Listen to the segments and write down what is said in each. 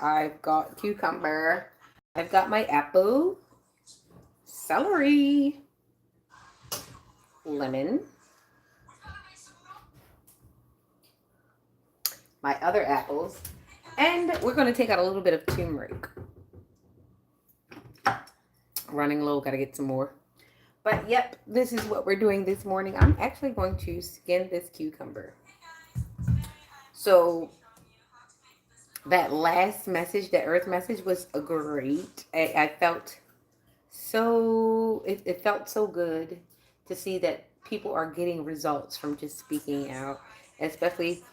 I've got cucumber. I've got my apple, celery, lemon, my other apples, and we're going to take out a little bit of turmeric. Running low, got to get some more. But yep, this is what we're doing this morning. I'm actually going to skin this cucumber. So that last message, the earth message, was great. I felt so, it felt so good to see that people are getting results from just speaking out, especially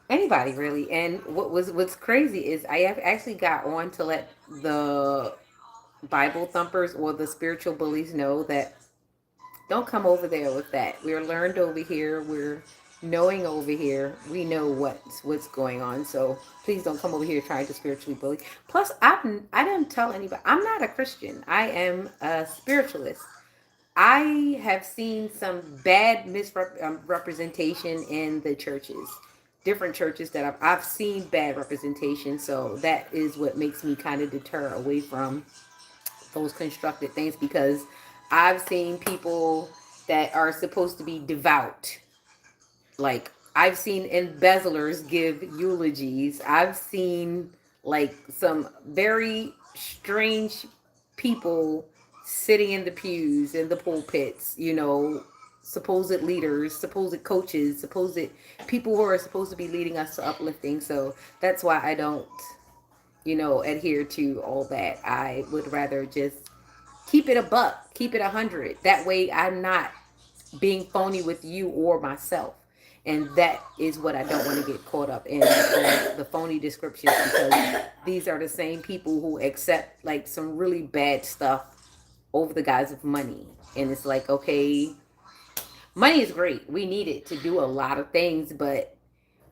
anybody really. And what's crazy is I have actually got on to let the Bible thumpers or the spiritual bullies know that don't come over there with that. We're learned over here. We're knowing over here. We know what's going on. So please don't come over here trying to spiritually bully. Plus, I didn't tell anybody. I'm not a Christian. I am a spiritualist. I have seen some bad misrepresentation in the churches, different churches that I've seen bad representation. So that is what makes me kind of deter away from those constructed things, because I've seen people that are supposed to be devout. Like, I've seen embezzlers give eulogies. I've seen like some very strange people sitting in the pews, in the pulpits, supposed leaders, supposed coaches, supposed people who are supposed to be leading us to uplifting. So that's why I don't, adhere to all that. I would rather just keep it a buck, keep it 100. That way I'm not being phony with you or myself. And that is what I don't want to get caught up in, the phony descriptions, because these are the same people who accept like some really bad stuff over the guise of money. And it's like, okay, money is great. We need it to do a lot of things, but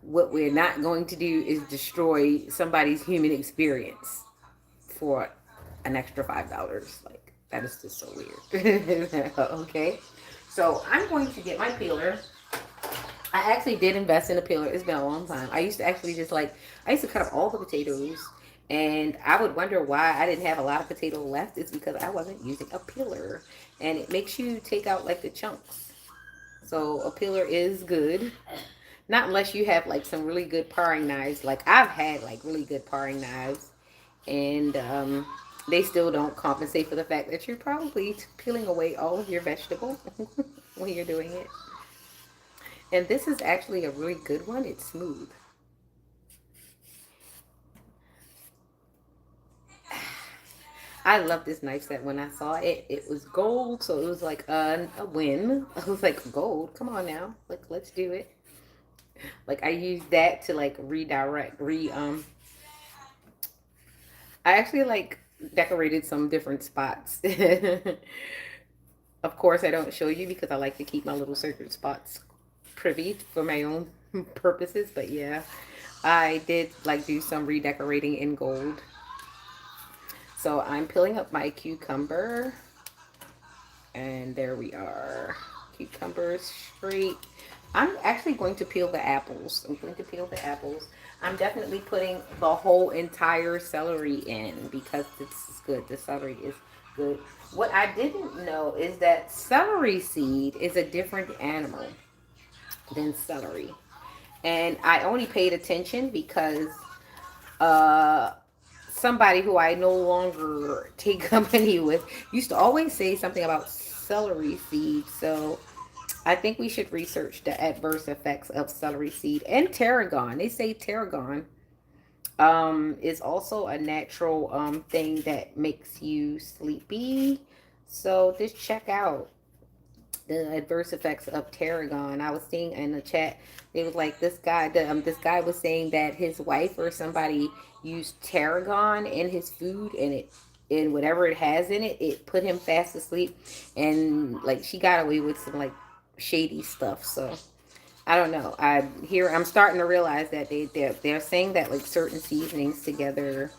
what we're not going to do is destroy somebody's human experience for an extra $5. Like, that is just so weird. Okay, so I'm going to get my peeler. I actually did invest in a peeler. It's been a long time. I used to actually I used to cut up all the potatoes, and I would wonder why I didn't have a lot of potato left. It's because I wasn't using a peeler, and it makes you take out like the chunks. So a peeler is good. Not unless you have like some really good paring knives. Like, I've had like really good paring knives, and they still don't compensate for the fact that you're probably peeling away all of your vegetables when you're doing it. And this is actually a really good one. It's smooth. I love this knife set. When I saw it, it was gold, so it was like a win. I was like, gold, come on now, like, let's do it. Like, I used that to like redirect, I actually like decorated some different spots. Of course, I don't show you because I like to keep my little secret spots privy for my own purposes. But yeah, I did like do some redecorating in gold. So I'm peeling up my cucumber, and there we are. Cucumbers straight. I'm actually going to peel the apples. I'm going to peel the apples. I'm definitely putting the whole entire celery in because this is good. The celery is good. What I didn't know is that celery seed is a different animal than celery. And I only paid attention because uh, somebody who I no longer take company with used to always say something about celery seed. So I think we should research the adverse effects of celery seed and tarragon. They say tarragon is also a natural thing that makes you sleepy. So just check out the adverse effects of tarragon. I was seeing in the chat, it was like this guy was saying that his wife or somebody used tarragon in his food, and whatever it has in it, it put him fast asleep, and like she got away with some like shady stuff. So I don't know. I'm starting to realize that they're saying that like certain seasonings together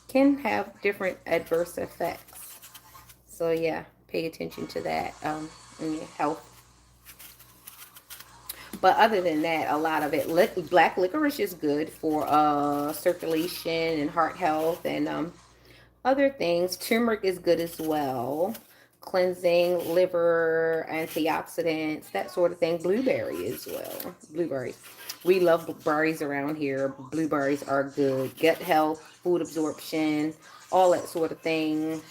can have different adverse effects. So yeah, pay attention to that in your health. But other than that, a lot of it, black licorice is good for circulation and heart health and other things. Turmeric is good as well. Cleansing, liver, antioxidants, that sort of thing. Blueberry as well. Blueberries. We love berries around here. Blueberries are good. Gut health, food absorption, all that sort of thing.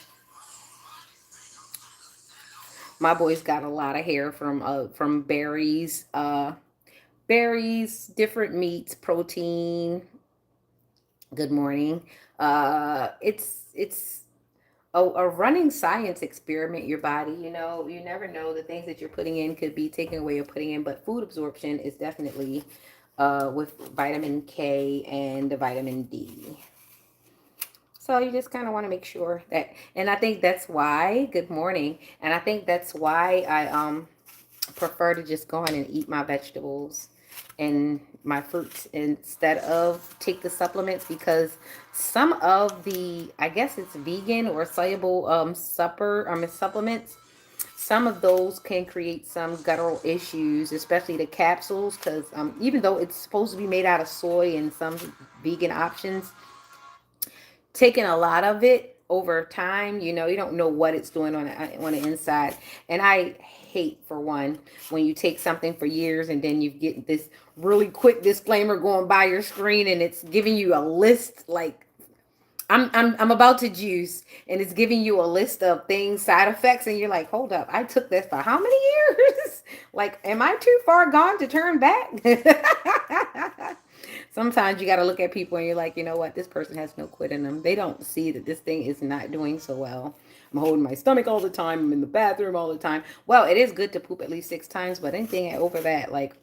My boy's got a lot of hair from berries. Berries, different meats, protein. Good morning. It's a running science experiment, your body. You never know, the things that you're putting in could be taken away or putting in, but food absorption is definitely with vitamin K and the vitamin D. So you just kind of want to make sure that, and I think that's why, good morning, and I think that's why I prefer to just go in and eat my vegetables and my fruits instead of take the supplements, because some of the, I guess it's vegan or soluble supplements, some of those can create some guttural issues, especially the capsules, because even though it's supposed to be made out of soy and some vegan options, taking a lot of it over time, you don't know what it's doing on the inside. And I hate, for one, when you take something for years and then you get this really quick disclaimer going by your screen, and it's giving you a list like I'm about to juice, and it's giving you a list of things, side effects, and you're like, hold up, I took this for how many years? Like, am I too far gone to turn back? Sometimes you got to look at people and you're like, you know what? This person has no quit in them. They don't see that this thing is not doing so well. I'm holding my stomach all the time. I'm in the bathroom all the time. Well, it is good to poop at least 6 times, but anything over that, like,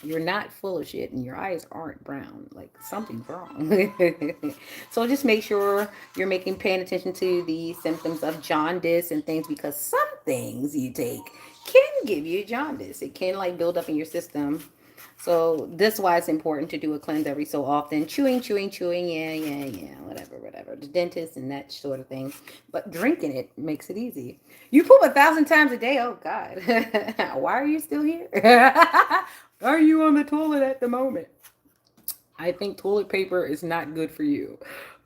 you're not full of shit and your eyes aren't brown. Like, something's wrong. So just make sure you're paying attention to the symptoms of jaundice and things, because some things you take can give you jaundice. It can like build up in your system. So this is why it's important to do a cleanse every so often. Chewing. Yeah. Whatever. The dentist and that sort of thing. But drinking it makes it easy. You poop 1,000 times a day. Oh God. Why are you still here? Are you on the toilet at the moment? I think toilet paper is not good for you.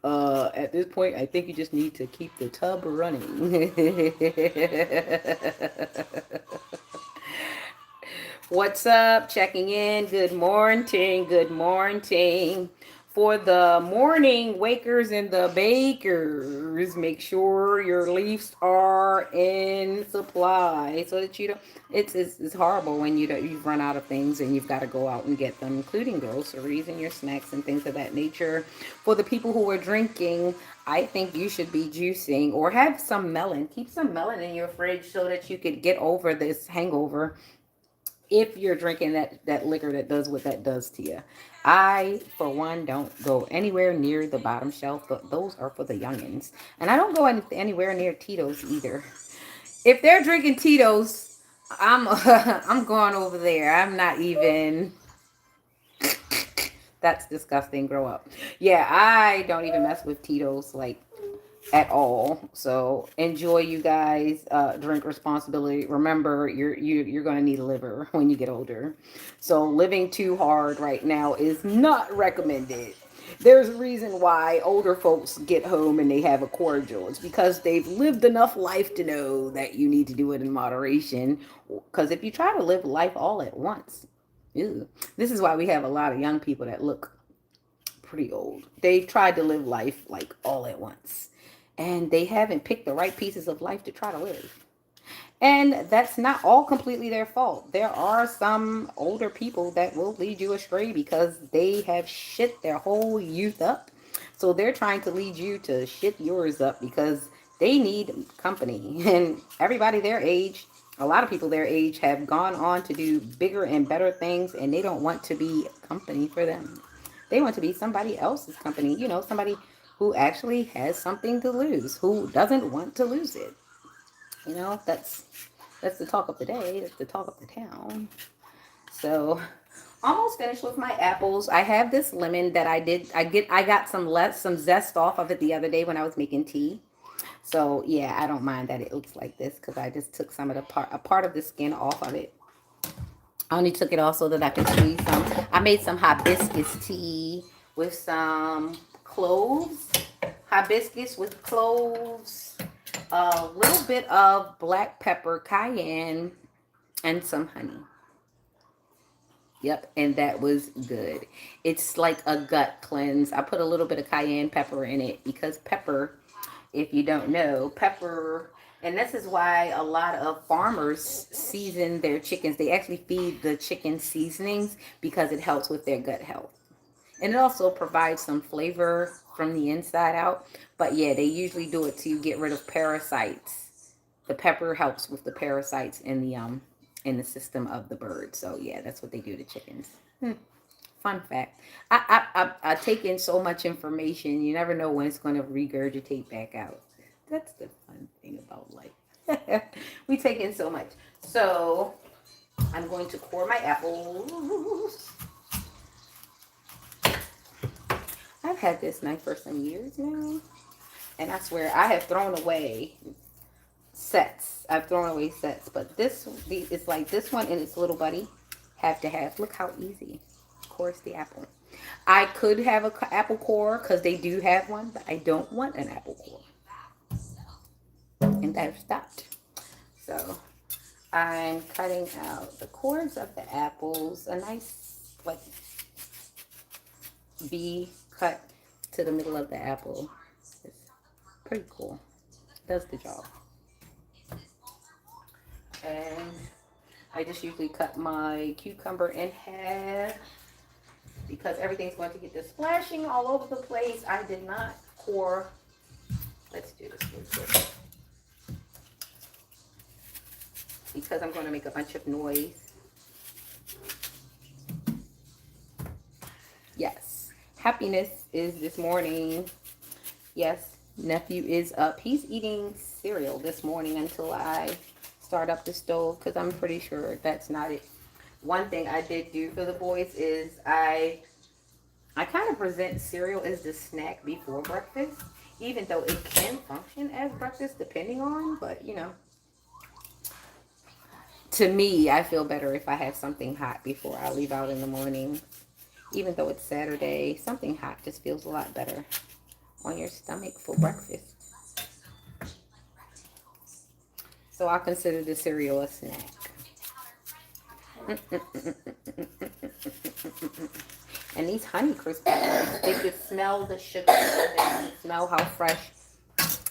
At this point, I think you just need to keep the tub running. What's up? Checking in. Good morning. Good morning. For the morning wakers and the bakers, make sure your leaves are in supply so that you don't. It's horrible when you've run out of things and you've got to go out and get them, including groceries and your snacks and things of that nature. For the people who are drinking, I think you should be juicing or have some melon. Keep some melon in your fridge so that you could get over this hangover if you're drinking that liquor that does what that does to you. I, for one, don't go anywhere near the bottom shelf, but those are for the youngins. And I don't go anywhere near Tito's either. If they're drinking Tito's, I'm I'm going over there. I'm not even. That's disgusting. Grow up. Yeah, I don't even mess with Tito's like at all. So enjoy, you guys. Drink responsibility. Remember, you're going to need a liver when you get older. So living too hard right now is not recommended. There's a reason why older folks get home and they have a cordial. It's because they've lived enough life to know that you need to do it in moderation. Because if you try to live life all at once, ew, this is why we have a lot of young people that look pretty old. They've tried to live life like all at once, and they haven't picked the right pieces of life to try to live. And that's not all completely their fault. There are some older people that will lead you astray because they have shit their whole youth up. So they're trying to lead you to shit yours up because they need company. And everybody their age, a lot of people their age have gone on to do bigger and better things, and they don't want to be company for them. They want to be somebody else's company, somebody who actually has something to lose, who doesn't want to lose it. That's the talk of the day. That's the talk of the town. So, almost finished with my apples. I have this lemon that I got some zest off of it the other day when I was making tea. So yeah, I don't mind that it looks like this because I just took some of a part of the skin off of it. I only took it off so that I could squeeze some. I made some hibiscus tea with some cloves. Hibiscus with cloves, a little bit of black pepper, cayenne, and some honey. Yep, and that was good. It's like a gut cleanse. I put a little bit of cayenne pepper in it because pepper, if you don't know, pepper, and this is why a lot of farmers season their chickens. They actually feed the chicken seasonings because it helps with their gut health. And it also provides some flavor from the inside out. But yeah, they usually do it to get rid of parasites. The pepper helps with the parasites in the system of the bird. So yeah, that's what they do to chickens. Fun fact. I take in so much information. You never know when it's going to regurgitate back out. That's the fun thing about life. We take in so much. So I'm going to core my apples. I've had this knife for some years now, and I swear I have thrown away sets. I've thrown away sets, but it's like this one and its little buddy have to have. Look how easy. Of course, the apple. I could have a apple core because they do have one, but I don't want an apple core, and I've stopped. So I'm cutting out the cores of the apples. A nice like V cut to the middle of the apple. It's pretty cool. Does the job. And I just usually cut my cucumber in half because everything's going to get the splashing all over the place. I did not core. Let's do this real quick because I'm going to make a bunch of noise. Yes, happiness is this morning. Yes, nephew is up. He's eating cereal this morning until I start up the stove because I'm pretty sure that's not it. One thing I did do for the boys is I kind of present cereal as the snack before breakfast, even though it can function as breakfast depending on, but you know, to me, I feel better if I have something hot before I leave out in the morning. Even though it's Saturday, something hot just feels a lot better on your stomach for breakfast. So I consider the cereal a snack. And these Honey Crisp apples, they could smell the sugar. They can smell how fresh.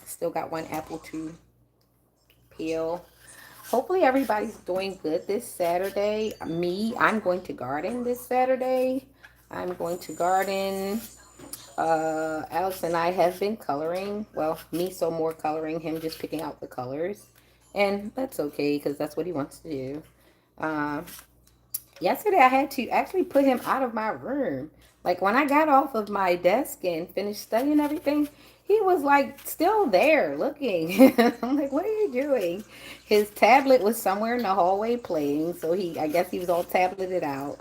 Still got one apple to peel. Hopefully everybody's doing good this Saturday. I'm going to garden this Saturday. I'm going to garden. Alex and I have been coloring. Well, me so more coloring, him just picking out the colors. And that's okay because that's what he wants to do. Uh, Yesterday I had to actually put him out of my room. Like when I got off of my desk and finished studying everything, he was like still there looking. I'm like, what are you doing? His tablet was somewhere in the hallway playing, so I guess he was all tableted out.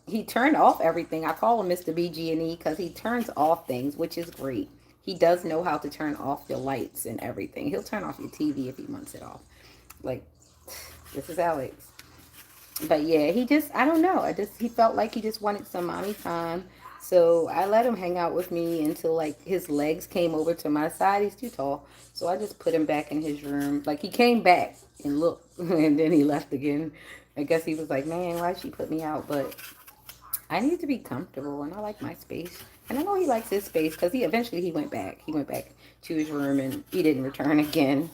He turned off everything. I call him Mr. BG&E because he turns off things, which is great. He does know how to turn off your lights and everything. He'll turn off your TV if he wants it off. Like, this is Alex. But yeah, I don't know. He felt like he just wanted some mommy time. So I let him hang out with me until like his legs came over to my side. He's too tall. So I just put him back in his room. Like he came back and looked and then he left again. I guess he was like, man, why'd she put me out? But I need to be comfortable and I like my space. And I know he likes his space because he went back. He went back to his room and he didn't return again.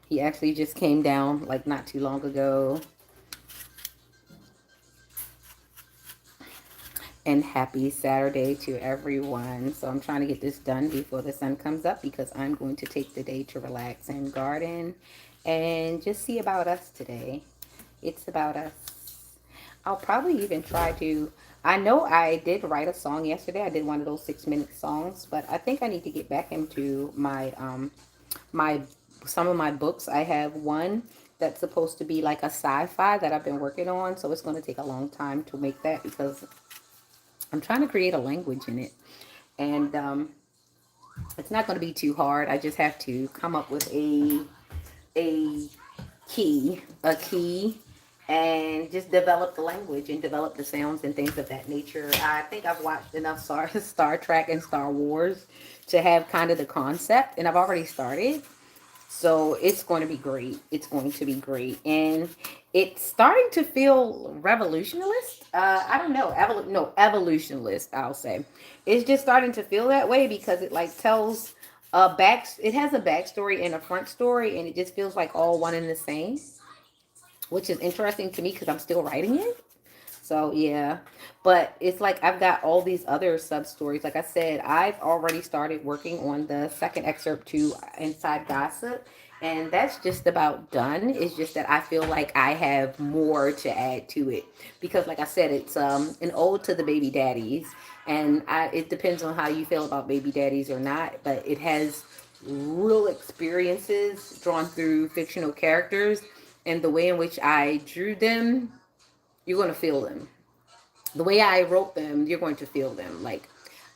He actually just came down like not too long ago. And happy Saturday to everyone. So I'm trying to get this done before the sun comes up because I'm going to take the day to relax and garden and just see about us today. It's about us. I'll probably even try to, I know I did write a song yesterday. I did one of those 6-minute songs, but I think I need to get back into my some of my books. I have one that's supposed to be like a sci-fi that I've been working on, so it's going to take a long time to make that because I'm trying to create a language in it. And it's not going to be too hard. I just have to come up with a key, and just develop the language and develop the sounds and things of that nature. I think I've watched enough Star Trek and Star Wars to have kind of the concept, and I've already started. So it's going to be great. It's going to be great. And it's starting to feel revolutionist. I don't know. No, evolutionist, I'll say. It's just starting to feel that way because it like tells it has a backstory and a front story, and it just feels like all one and the same, which is interesting to me because I'm still writing it. So yeah, but it's like I've got all these other sub stories. Like I said, I've already started working on the second excerpt to Inside Gossip, and that's just about done. It's just that I feel like I have more to add to it because, like I said, it's an ode to the baby daddies, and it depends on how you feel about baby daddies or not, but it has real experiences drawn through fictional characters, and the way in which I drew them, you're going to feel them. The way I wrote them, you're going to feel them. Like,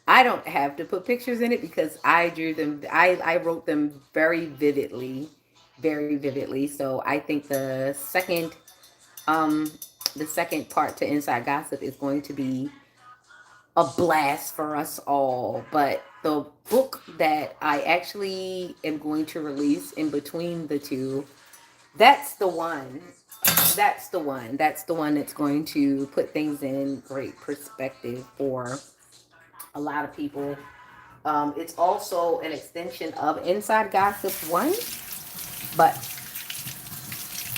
I don't have to put pictures in it because I drew them. I wrote them very vividly, very vividly. So I think um, the second part to Inside Gossip is going to be a blast for us all. But the book that I actually am going to release in between the two, that's the one. That's the one. That's the one that's going to put things in great perspective for a lot of people. It's also an extension of Inside Gossip 1, but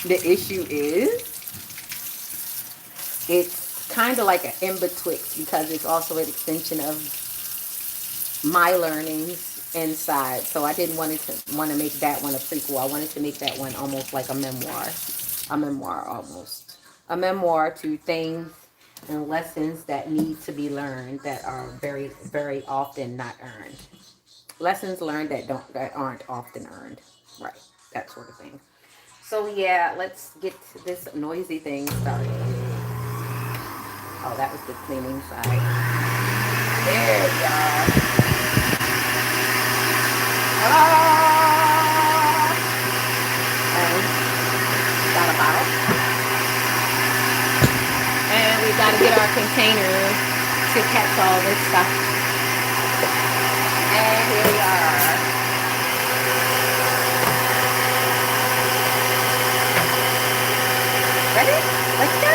the issue is it's kind of like an in betwixt because it's also an extension of my learnings inside. So I didn't want to make that one a prequel. I wanted to make that one almost like a memoir almost, a memoir to things and lessons that need to be learned that are very very often not earned. Lessons learned that aren't often earned. Right, that sort of thing. So yeah, let's get this noisy thing started. Oh, that was the cleaning side. There we go. Ah! And got a bottle. And we got to get our container to catch all this stuff. And here we are. Ready? Let's go.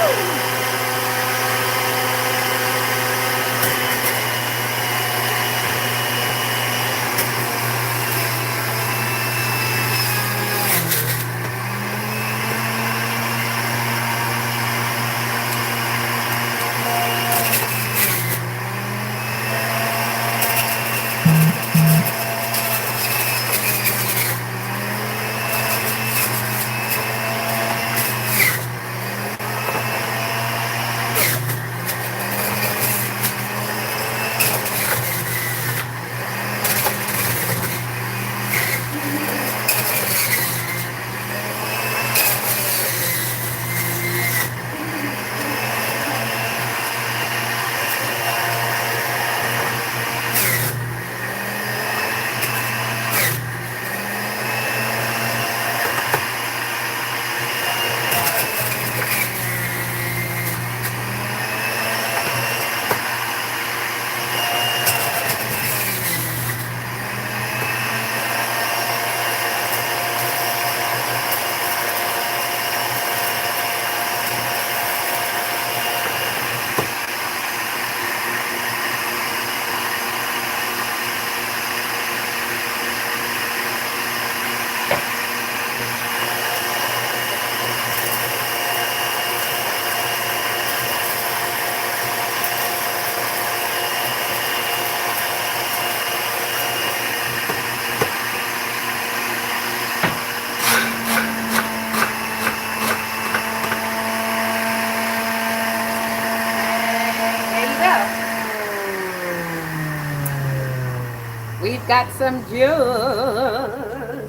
We've got some juice.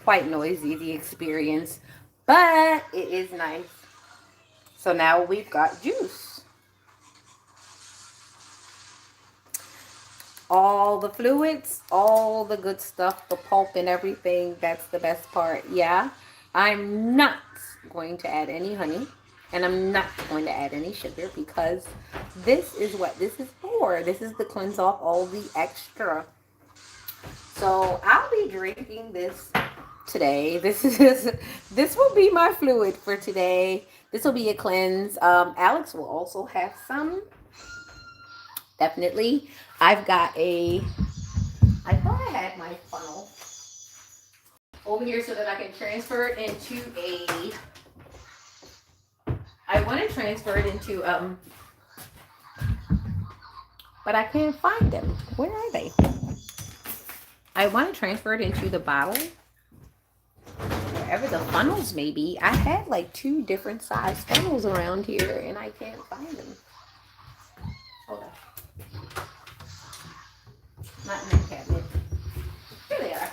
Quite noisy, the experience, but it is nice. So now we've got juice. all the fluids, all the good stuff, the pulp and everything. That's the best part. Yeah, I'm not going to add any honey, and I'm not going to add any sugar because this is what this is for. This is to cleanse off all the extra. So I'll be drinking this today. This will be my fluid for today. This will be a cleanse. Alex will also have some. Definitely. I've got a. I thought I had my funnel over here so that I can transfer it into a. I want to transfer it into but I can't find them. Where are they? I want to transfer it into the bottle. Wherever the funnels may be. I had like 2 different size funnels around here and I can't find them. Hold on. Not in the cabinet. Here they are.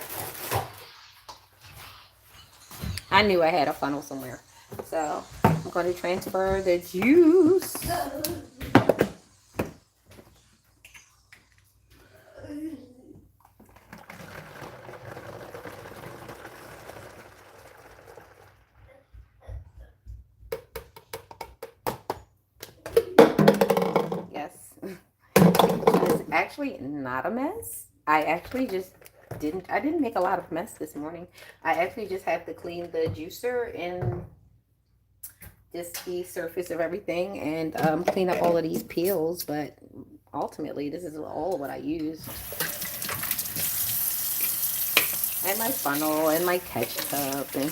I knew I had a funnel somewhere. So I'm going to transfer the juice. Yes. It's actually not a mess. I didn't make a lot of mess this morning. I actually just have to clean the juicer and just the surface of everything and clean up all of these peels, but ultimately this is all what I used. And my funnel and my ketchup and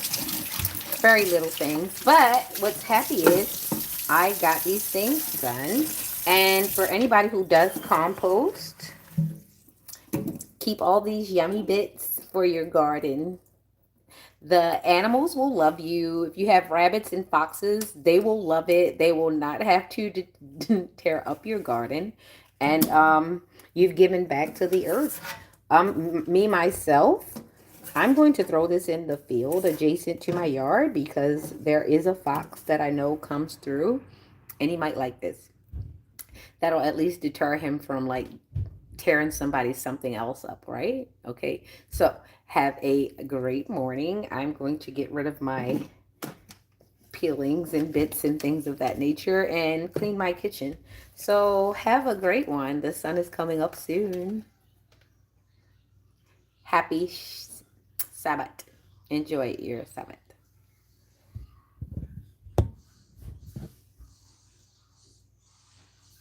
very little things. But what's happy is I got these things done. And for anybody who does compost, keep all these yummy bits for your garden. The animals will love you. If you have rabbits and foxes, they will love it. They will not have to tear up your garden. And you've given back to the earth. Me, myself, I'm going to throw this in the field adjacent to my yard because there is a fox that I know comes through and he might like this. That'll at least deter him from like tearing something else up, right? Okay, so have a great morning. I'm going to get rid of my peelings and bits and things of that nature and clean my kitchen. So have a great one. The sun is coming up soon. Happy Sabbath. Enjoy your Sabbath.